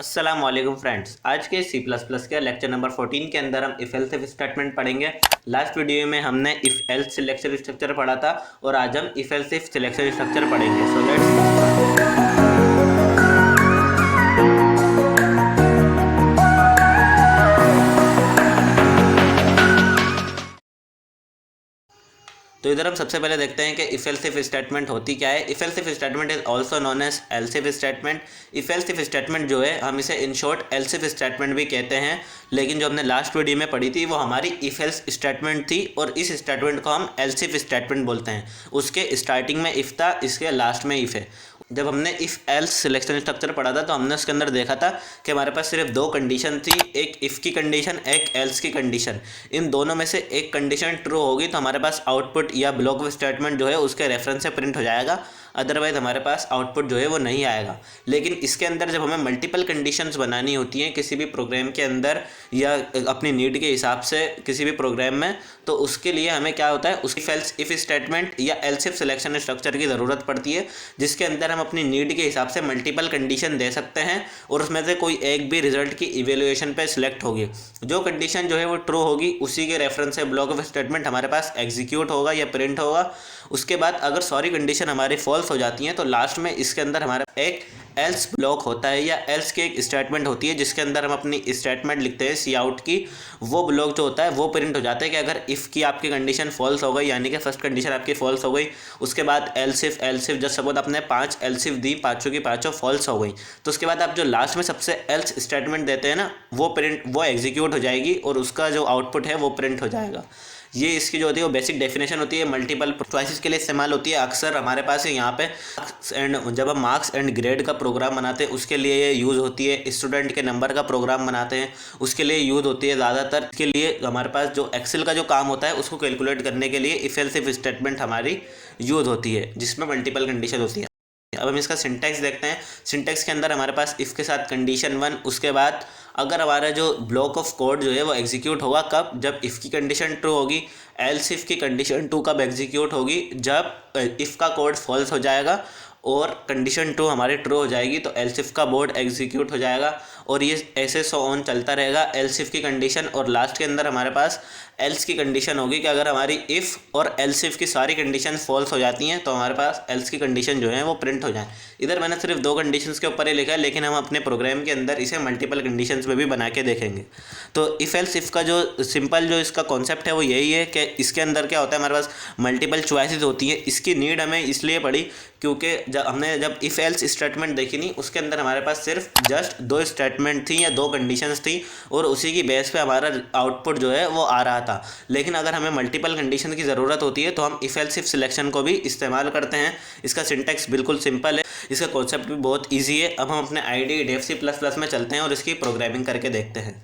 अस्सलाम वालेकुम फ्रेंड्स। आज के सी प्लस प्लस के लेक्चर नंबर 14 के अंदर हम इफ एल्स इफ स्टेटमेंट पढ़ेंगे। लास्ट वीडियो में हमने इफ एल्स सिलेक्शन स्ट्रक्चर पढ़ा था और आज हम if else if selection structure पढ़ेंगे। सो लेट्स तो इधर हम सबसे पहले देखते हैं कि इफ एल्स इफ स्टेटमेंट होती क्या है। If else if statement is also known as else if statement. If else if statement जो है हम इसे in short else if statement भी कहते हैं, लेकिन जो हमने लास्ट वीडियो में पढ़ी थी वो हमारी इफ एल्स स्टेटमेंट थी और इस स्टेटमेंट को हम एल्स इफ स्टेटमेंट बोलते हैं। उसके स्टार्टिंग में इफ था, इसके लास्ट में इफ है। जब हमने इफ़ एल्स सिलेक्शन स्ट्रक्चर पढ़ा था तो हमने उसके अंदर देखा था कि हमारे पास सिर्फ दो कंडीशन थी, एक इफ़ की कंडीशन, एक एल्स की कंडीशन। इन दोनों में से एक कंडीशन ट्रू होगी तो हमारे पास आउटपुट या ब्लॉक स्टेटमेंट जो है उसके रेफरेंस से प्रिंट हो जाएगा, अदरवाइज हमारे पास आउटपुट जो है वो नहीं आएगा। लेकिन इसके अंदर जब हमें मल्टीपल कंडीशंस बनानी होती हैं किसी भी प्रोग्राम के अंदर या अपनी नीड के हिसाब से किसी भी प्रोग्राम में, तो उसके लिए हमें क्या होता है, उसकी एल्स इफ स्टेटमेंट या एल्स इफ सिलेक्शन स्ट्रक्चर की ज़रूरत पड़ती है, जिसके अंदर हम अपनी नीड के हिसाब से मल्टीपल कंडीशन दे सकते हैं और उसमें से कोई एक भी रिजल्ट की इवेल्युएशन पे सिलेक्ट होगी। जो कंडीशन जो है वो ट्रू होगी उसी के रेफरेंस से ब्लॉक ऑफ स्टेटमेंट हमारे पास एग्जीक्यूट होगा या प्रिंट होगा। उसके बाद अगर सारी कंडीशन हमारी फॉल्स हो जाती हैं तो लास्ट में इसके अंदर हमारा एक एल्स ब्लॉक होता है या एल्स की एक स्टेटमेंट होती है जिसके अंदर हम अपनी स्टेटमेंट लिखते हैं सी आउट की। वो ब्लॉक जो होता है वो प्रिंट हो जाता है कि अगर इफ़ की आपकी कंडीशन फॉल्स हो गई, यानी कि फर्स्ट कंडीशन आपकी फॉल्स हो गई, उसके बाद एल्स इफ जब सपोज आपने 5 एल्स इफ दी, पाँचों की पाँचों फॉल्स हो गई, तो उसके बाद आप जो लास्ट में सबसे एल्स स्टेटमेंट देते हैं ना, वो एग्जीक्यूट हो जाएगी और उसका जो आउटपुट है वो प्रिंट हो जाएगा। ये इसकी जो होती है वो बेसिक डेफिनेशन होती है, मल्टीपल चॉइसेस के लिए इस्तेमाल होती है। अक्सर हमारे पास है यहाँ पे जब हम मार्क्स एंड ग्रेड का प्रोग्राम बनाते हैं उसके लिए ये यूज़ होती है। स्टूडेंट के नंबर का प्रोग्राम बनाते हैं उसके लिए यूज़ होती है ज़्यादातर। इसके लिए हमारे पास जो एक्सेल का जो काम होता है उसको कैलकुलेट करने के लिए इफ एल्स इफ स्टेटमेंट हमारी यूज़ होती है जिसमें मल्टीपल कंडीशन होती है। अब हम इसका सिंटैक्स देखते हैं। सिंटैक्स के अंदर हमारे पास इफ़ के साथ कंडीशन 1, उसके बाद अगर हमारा जो ब्लॉक ऑफ कोड जो है वो एग्जीक्यूट होगा कब, जब इफ़ की कंडीशन ट्रू होगी। एल्स इफ़ की कंडीशन 2 कब एग्जीक्यूट होगी, जब इफ़ का कोड फॉल्स हो जाएगा और कंडीशन 2 हमारी ट्रू हो जाएगी तो एल्स इफ़ का बोर्ड एग्जीक्यूट हो जाएगा। और ये ऐसे सो ऑन चलता रहेगा एल्स इफ़ की कंडीशन। और लास्ट के अंदर हमारे पास एल्स की कंडीशन होगी कि अगर हमारी इफ़ और एल्स इफ़ की सारी कंडीशन फॉल्स हो जाती हैं तो हमारे पास एल्स की कंडीशन जो है वो प्रिंट हो जाए। इधर मैंने सिर्फ दो कंडीशंस के ऊपर ही लिखा है, लेकिन हम अपने प्रोग्राम के अंदर इसे मल्टीपल कंडीशंस में भी बना के देखेंगे। तो इफ़ एल्स इफ़ का जो सिंपल जो इसका कॉन्सेप्ट है वो यही है कि इसके अंदर क्या होता है, हमारे पास मल्टीपल चॉइसेस होती हैं। इसकी नीड हमें इसलिए पड़ी क्योंकि जब इफ़ एल्स स्टेटमेंट देखी नहीं उसके अंदर हमारे पास सिर्फ जस्ट दो स्टेटमेंट थी या दो कंडीशंस थी और उसी की बेस पे हमारा आउटपुट जो है वो आ रहा था। लेकिन अगर हमें मल्टीपल कंडीशन की ज़रूरत होती है तो हम इफ एल्स इफ सिलेक्शन को भी इस्तेमाल करते हैं। इसका सिंटैक्स बिल्कुल सिंपल है, इसका कॉन्सेप्ट भी बहुत ईजी है। अब हम अपने ID Dev C plus plus में चलते हैं और इसकी प्रोग्रामिंग करके देखते हैं।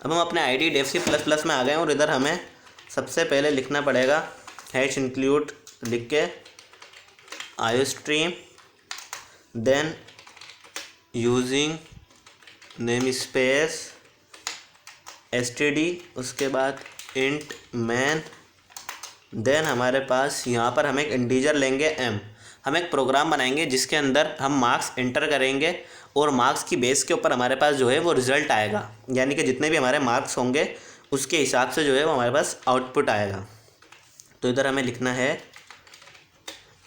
अब हम अपने ID Dev C plus plus में आ गए और इधर हमें सबसे पहले लिखना पड़ेगा हैश इंक्लूड लिख के iostream, then using namespace std, उसके बाद इंट मैन। देन हमारे पास यहाँ पर हम एक इंटीजर लेंगे m। हम एक प्रोग्राम बनाएंगे जिसके अंदर हम मार्क्स एंटर करेंगे और मार्क्स की बेस के ऊपर हमारे पास जो है वो रिज़ल्ट आएगा, यानी कि जितने भी हमारे मार्क्स होंगे उसके हिसाब से जो है वो हमारे पास आउटपुट आएगा। तो इधर हमें लिखना है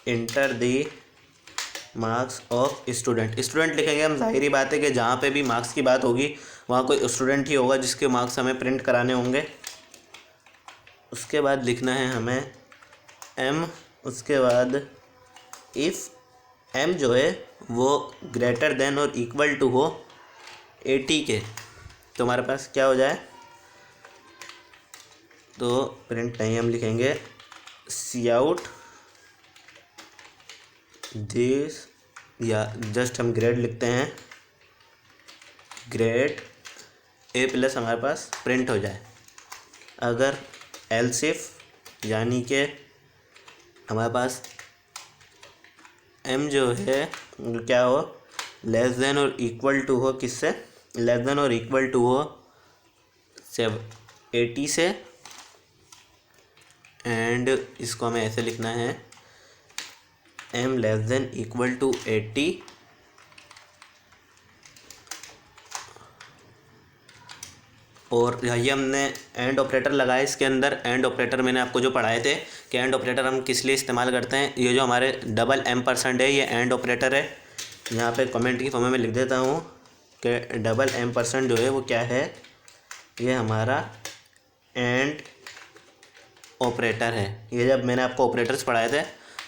inter the marks of student. Student लिखेंगे हम, जाहिर बात है कि जहाँ पे भी मार्क्स की बात होगी वहाँ कोई स्टूडेंट ही होगा जिसके मार्क्स हमें प्रिंट कराने होंगे। उसके बाद लिखना है हमें m, उसके बाद इफ़ m जो है वो ग्रेटर देन और इक्वल टू हो 80 के, तो हमारे पास क्या हो जाए, तो प्रिंट नहीं हम लिखेंगे सी आउट दिस, या जस्ट हम ग्रेड लिखते हैं, ग्रेड ए प्लस हमारे पास प्रिंट हो जाए। अगर एल्स इफ यानी कि हमारे पास m जो है क्या हो, लेस देन और इक्वल टू हो, किससे, लेस देन और इक्वल टू हो 80 से। एंड इसको हमें ऐसे लिखना है m less than equal to 80 और ये हमने एंड ऑपरेटर लगाया इसके अंदर। एंड ऑपरेटर मैंने आपको जो पढ़ाए थे कि एंड ऑपरेटर हम किस लिए इस्तेमाल करते हैं। ये जो हमारे डबल एम्परसेंड है ये एंड ऑपरेटर है। यहाँ पे कमेंट की फॉर्म में लिख देता हूँ कि डबल एम्परसेंड जो है वो क्या है, ये हमारा एंड ऑपरेटर है। ये जब मैंने आपको ऑपरेटर्स पढ़ाए थे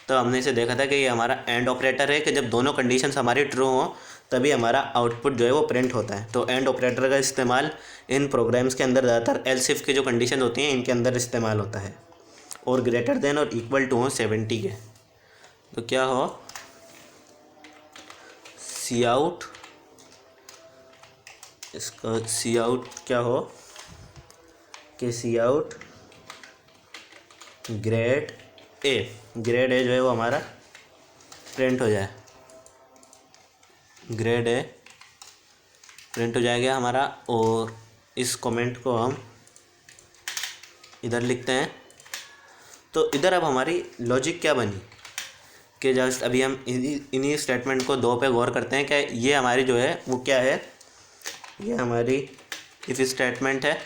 तो हमने इसे देखा था कि ये हमारा एंड ऑपरेटर है, कि जब दोनों कंडीशंस हमारी ट्रू हों तभी हमारा आउटपुट जो है वो प्रिंट होता है। तो एंड ऑपरेटर का इस्तेमाल इन प्रोग्राम्स के अंदर ज़्यादातर एल्स इफ की जो कंडीशन होती हैं इनके अंदर इस्तेमाल होता है। और ग्रेटर देन और इक्वल टू हो 70 के, तो क्या हो सी आउट, इसका सी आउट क्या हो कि सी आउट ग्रेड ए जो है वो हमारा प्रिंट हो जाए, ग्रेड ए प्रिंट हो जाएगा हमारा। और इस कमेंट को हम इधर लिखते हैं। तो इधर अब हमारी लॉजिक क्या बनी कि जस्ट अभी हम इन्हीं स्टेटमेंट को दो पे गौर करते हैं कि ये हमारी जो है वो क्या है, ये हमारी इफ़ स्टेटमेंट है।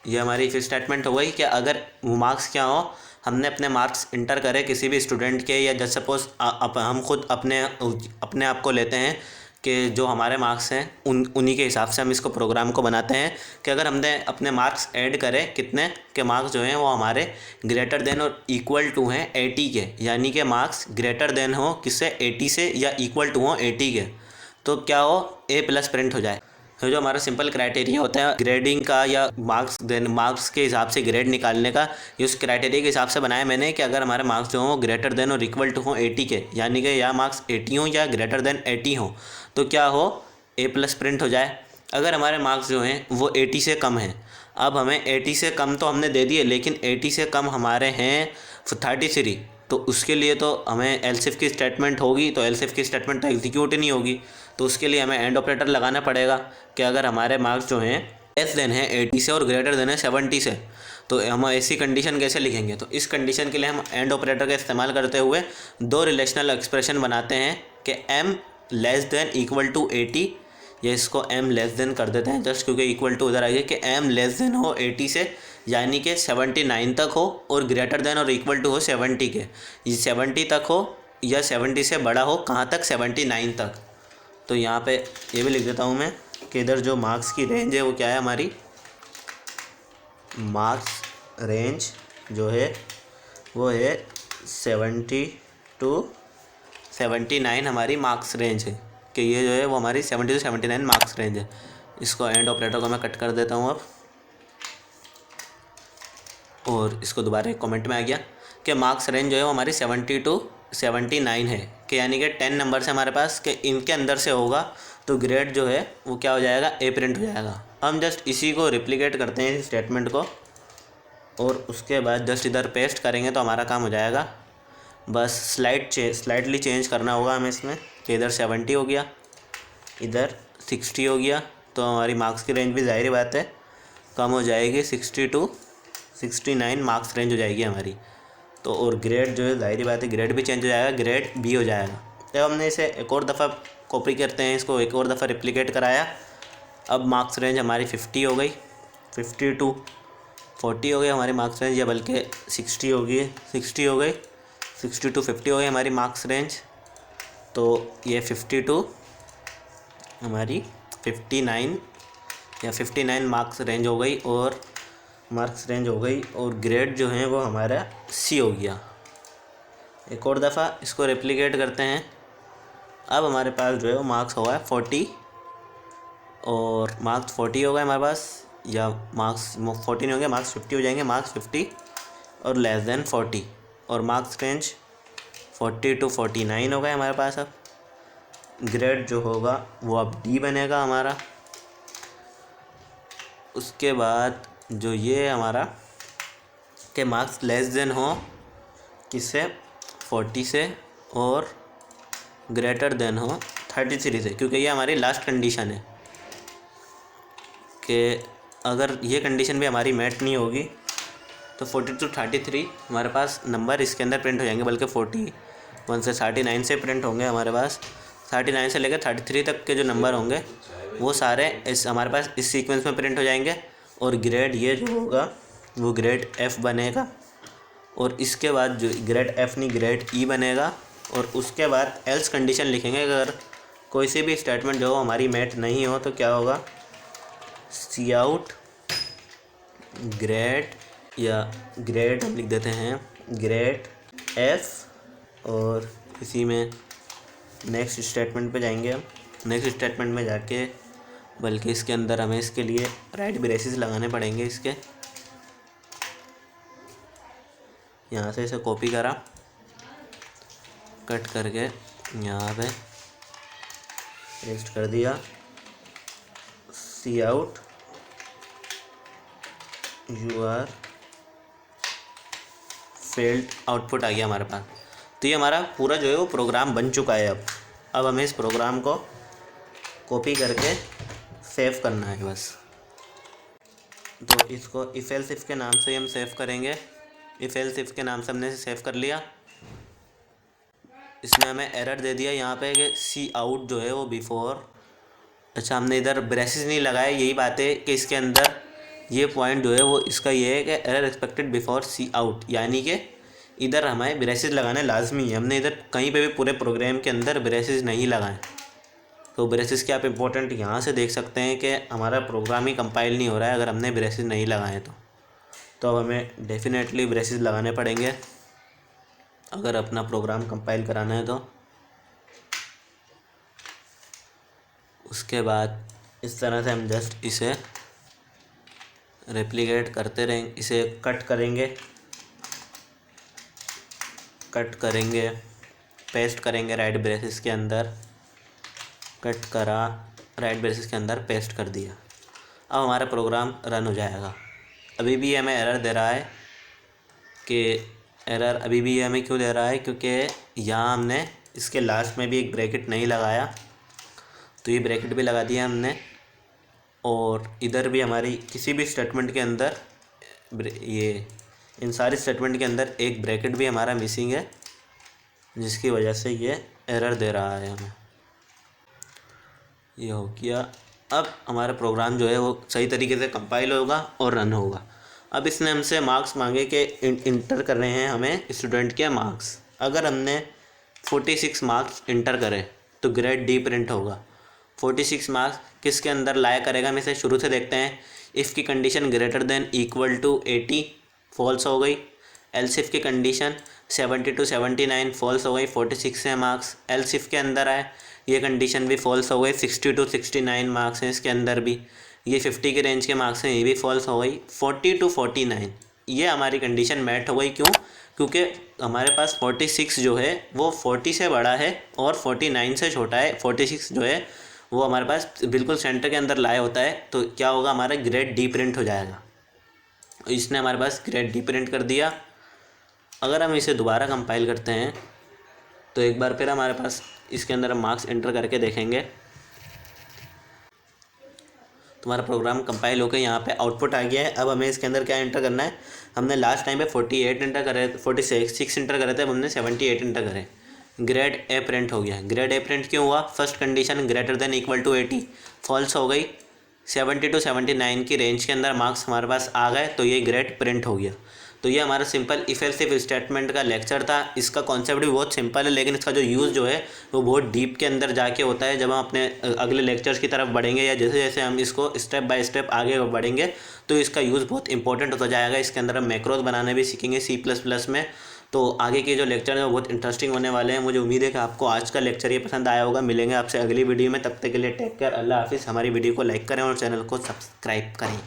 ये हमारी इफ़ स्टेटमेंट हो गई कि अगर मार्क्स क्या हो, हमने अपने मार्क्स इंटर करे किसी भी स्टूडेंट के, या जैसे सपोज हम खुद अपने आप को लेते हैं कि जो हमारे मार्क्स हैं उन्हीं के हिसाब से हम इसको प्रोग्राम को बनाते हैं कि अगर हमने अपने मार्क्स ऐड करें कितने के मार्क्स जो हैं वो हमारे ग्रेटर देन और इक्वल टू हैं 80 के, यानी कि मार्क्स ग्रेटर देन हो किससे 80 से या इक्वल टू हो 80 के, तो क्या हो A+ प्रिंट हो जाए। तो जो हमारा सिंपल क्राइटेरिया होता है ग्रेडिंग का या मार्क्स के हिसाब से ग्रेड निकालने का, ये उस क्राइटेरिया के हिसाब से बनाया मैंने कि अगर हमारे मार्क्स जो हों ग्रेटर देन और इक्वल टू हो 80 के, यानी कि या मार्क्स 80 हो या ग्रेटर देन 80 हो, तो क्या हो A+ प्रिंट हो जाए। अगर हमारे मार्क्स जो हैं वो 80 से कम हैं, अब हमें 80 से कम तो हमने दे दिए, लेकिन 80 से कम हमारे हैं 33, तो उसके लिए तो हमें एल्स इफ की स्टेटमेंट होगी, तो एल्स इफ की स्टेटमेंट तो एग्जीक्यूट ही नहीं होगी। तो उसके लिए हमें एंड ऑपरेटर लगाना पड़ेगा कि अगर हमारे मार्क्स जो हैं लेस देन है 80 से और ग्रेटर देन है 70 से, तो हम ऐसी कंडीशन कैसे लिखेंगे। तो इस कंडीशन के लिए हम एंड ऑपरेटर का इस्तेमाल करते हुए दो रिलेशनल एक्सप्रेशन बनाते हैं कि m less than equal to 80, या इसको m लेस देन कर देते हैं जस्ट क्योंकि इक्वल टू उधर आइए, कि m लेस देन हो 80 से, यानी कि 79 तक हो, और ग्रेटर देन और इक्वल टू हो 70 के, ये 70 तक हो या 70 से बड़ा हो, कहाँ तक 79 तक। तो यहाँ पे ये भी लिख देता हूँ मैं कि इधर जो मार्क्स की रेंज है वो क्या है, हमारी मार्क्स रेंज जो है वो है 70 to 79 हमारी मार्क्स रेंज है, कि ये जो है वो हमारी 70 to 79 मार्क्स रेंज है। इसको एंड ऑपरेटर को मैं कट कर देता हूँ अब, और इसको दोबारा एक कमेंट में आ गया कि मार्क्स रेंज जो है वो हमारी 70 to 79 है, कि यानी कि 10 नंबर से हमारे पास कि इनके अंदर से होगा तो ग्रेड जो है वो क्या हो जाएगा, A प्रिंट हो जाएगा। हम जस्ट इसी को रिप्लिकेट करते हैं इस स्टेटमेंट को, और उसके बाद जस्ट इधर पेस्ट करेंगे तो हमारा काम हो जाएगा। बस स्लाइटली चेंज करना होगा हमें इसमें, कि इधर 70 हो गया, इधर 60 हो गया, तो हमारी मार्क्स की रेंज भी ज़ाहिर बात है कम हो जाएगी, 60 to 69 मार्क्स रेंज हो जाएगी हमारी। तो और ग्रेड जो है ज़ाहिर बात है ग्रेड भी चेंज हो जाएगा, ग्रेड B हो जाएगा। जब हमने इसे एक और दफ़ा कॉपी करते हैं, इसको एक और दफ़ा रिप्लिकेट कराया, अब मार्क्स रेंज हमारी 50 हो गई, 50 to 40 हो गई हमारी मार्क्स रेंज, या बल्कि 60 हो गई, 60 हो गई, 60 to 50 हो गई हमारी मार्क्स रेंज। तो ये 50 to हमारी 59 या 59 मार्क्स रेंज हो गई, और मार्क्स रेंज हो गई, और ग्रेड जो है वो हमारा C हो गया। एक और दफ़ा इसको रेप्लिकेट करते हैं। अब हमारे पास जो है वो मार्क्स हुआ है 40, और मार्क्स 40 हो गए हमारे पास, या मार्क्स 40 नहीं होंगे, मार्क्स 50 हो जाएंगे, मार्क्स 50 और लेस देन 40, और मार्क्स रेंज 40 to 49 हो गए हमारे पास। अब ग्रेड जो होगा वो अब D बनेगा हमारा। उसके बाद जो ये हमारा के मार्क्स लेस देन हो किससे, 40 से, और ग्रेटर देन हो 33 से, क्योंकि ये हमारी लास्ट कंडीशन है कि अगर ये कंडीशन भी हमारी मैच नहीं होगी तो 40 to 33 हमारे पास नंबर इसके अंदर प्रिंट हो जाएंगे, बल्कि 41 से 39 से प्रिंट होंगे हमारे पास। 39 से लेकर 33 तक के जो नंबर होंगे वो सारे इस हमारे पास इस सीक्वेंस में प्रिंट हो जाएंगे। और ग्रेड ये जो होगा वो ग्रेड एफ़ बनेगा, और इसके बाद जो ग्रेड एफ़ नहीं ग्रेड ई बनेगा। और उसके बाद एल्स कंडीशन लिखेंगे, अगर कोई सी भी स्टेटमेंट जो हमारी मैच नहीं हो तो क्या होगा, सी आउट ग्रेड, या ग्रेड हम लिख देते हैं ग्रेड एफ। और इसी में नेक्स्ट स्टेटमेंट पे जाएंगे हम। नेक्स्ट स्टेटमेंट में जाके बल्कि इसके अंदर हमें इसके लिए राइट ब्रेसेस लगाने पड़ेंगे। इसके यहाँ से इसे कॉपी करा, कट करके यहाँ पे पेस्ट कर दिया, cout you are failed, output आ गया हमारे पास। तो ये हमारा पूरा जो है वो प्रोग्राम बन चुका है। अब हमें इस प्रोग्राम को कॉपी करके सेव करना है बस। तो इसको इफ एल्स इफ के नाम से हम सेव करेंगे। इफ एल्स इफ के नाम से हमने सेव कर लिया। इसने हमें एरर दे दिया यहाँ पे कि सी आउट जो है वो बिफोर, अच्छा हमने इधर ब्रेसेस नहीं लगाए। यही बात है कि इसके अंदर ये पॉइंट जो है वो इसका ये है कि एरर एक्सपेक्टेड बिफोर सी आउट, यानी कि इधर हमें ब्रेसेस लगाने लाजमी है। हमने इधर कहीं पे भी पूरे प्रोग्राम के अंदर ब्रेसेस नहीं लगाए। तो ब्रेसेस के आप इम्पोर्टेंट यहाँ से देख सकते हैं कि हमारा प्रोग्राम ही कंपाइल नहीं हो रहा है अगर हमने ब्रेसेस नहीं लगाए तो अब हमें डेफिनेटली ब्रेसेस लगाने पड़ेंगे अगर अपना प्रोग्राम कंपाइल कराना है। तो उसके बाद इस तरह से हम जस्ट इसे रेप्लिकेट करते रहेंगे, इसे कट करेंगे, पेस्ट करेंगे राइट ब्रेसेस के अंदर, कट करा, राइट ब्रेसेस के अंदर पेस्ट कर दिया। अब हमारा प्रोग्राम रन हो जाएगा। अभी भी हमें एरर दे रहा है कि एरर अभी भी हमें क्यों दे रहा है, क्योंकि यहाँ हमने इसके लास्ट में भी एक ब्रैकेट नहीं लगाया। तो ये ब्रैकेट भी लगा दिया हमने, और इधर भी हमारी किसी भी स्टेटमेंट के अंदर ये इन सारे स्टेटमेंट के अंदर एक ब्रैकेट भी हमारा मिसिंग है, जिसकी वजह से ये एरर दे रहा है हमें। ये हो गया। अब हमारा प्रोग्राम जो है वो सही तरीके से कंपाइल होगा और रन होगा। अब इसने हमसे मार्क्स मांगे कि इंटर कर रहे हैं हमें स्टूडेंट के मार्क्स। अगर हमने 46 मार्क्स इंटर करें तो ग्रेड डी प्रिंट होगा। 46 मार्क्स किसके अंदर लाया करेगा, हम इसे शुरू से देखते हैं। इफ़ की condition greater than equal to 80 false हो गई। एल्स इफ की कंडीशन 70 to 79 फॉल्स हो गई, 46 है मार्क्स। एल्स इफ के अंदर आए ये कंडीशन भी फॉल्स हो गई, 60 to 69 मार्क्स हैं इसके अंदर भी। ये 50 के रेंज के मार्क्स हैं, ये भी फॉल्स हो गई। 40 to 49 ये हमारी कंडीशन मैट हो गई। क्यों? क्योंकि हमारे पास 46 जो है वो 40 से बड़ा है और 49 से छोटा है। 46 जो है वो हमारे पास बिल्कुल सेंटर के अंदर लाया होता है। तो क्या होगा, हमारा ग्रेड डी प्रिंट हो जाएगा। इसने हमारे पास ग्रेड डी प्रिंट कर दिया। अगर हम इसे दोबारा कंपाइल करते हैं तो एक बार फिर हमारे पास इसके अंदर हम मार्क्स एंटर करके देखेंगे। तुम्हारा प्रोग्राम कंपाइल होकर यहाँ पे आउटपुट आ गया है। अब हमें इसके अंदर क्या एंटर करना है, हमने लास्ट टाइम पे 48 एंटर करे, 46 एंटर करे थे, अब हमने 78 एंटर करे। ग्रेड ए प्रिंट हो गया। ग्रेड ए प्रिंट क्यों हुआ? First condition greater than equal to 80 false हो गई। 70 to 79 की रेंज के अंदर मार्क्स हमारे पास आ गए, तो ये ग्रेड प्रिंट हो गया। तो ये हमारा simple if else if statement का लेक्चर था। इसका कॉन्सेप्ट भी बहुत सिंपल है, लेकिन इसका जो यूज़ जो है वो बहुत डीप के अंदर जाके होता है। जब हम अपने अगले लेक्चर्स की तरफ बढ़ेंगे या जैसे जैसे हम इसको स्टेप बाय स्टेप आगे बढ़ेंगे तो इसका यूज़ बहुत इंपॉर्टेंट होता जाएगा। इसके अंदर हम मैक्रोज बनाने भी सीखेंगे C++ में। तो आगे के जो लेक्चर हैं वो बहुत इंटरेस्टिंग होने वाले हैं। मुझे उम्मीद है कि आपको आज का लेक्चर ये पसंद आया होगा। मिलेंगे आपसे अगली वीडियो में, तब तक के लिए टेक केयर, अल्लाह हाफिज़। हमारी वीडियो को लाइक करें और चैनल को सब्सक्राइब करें।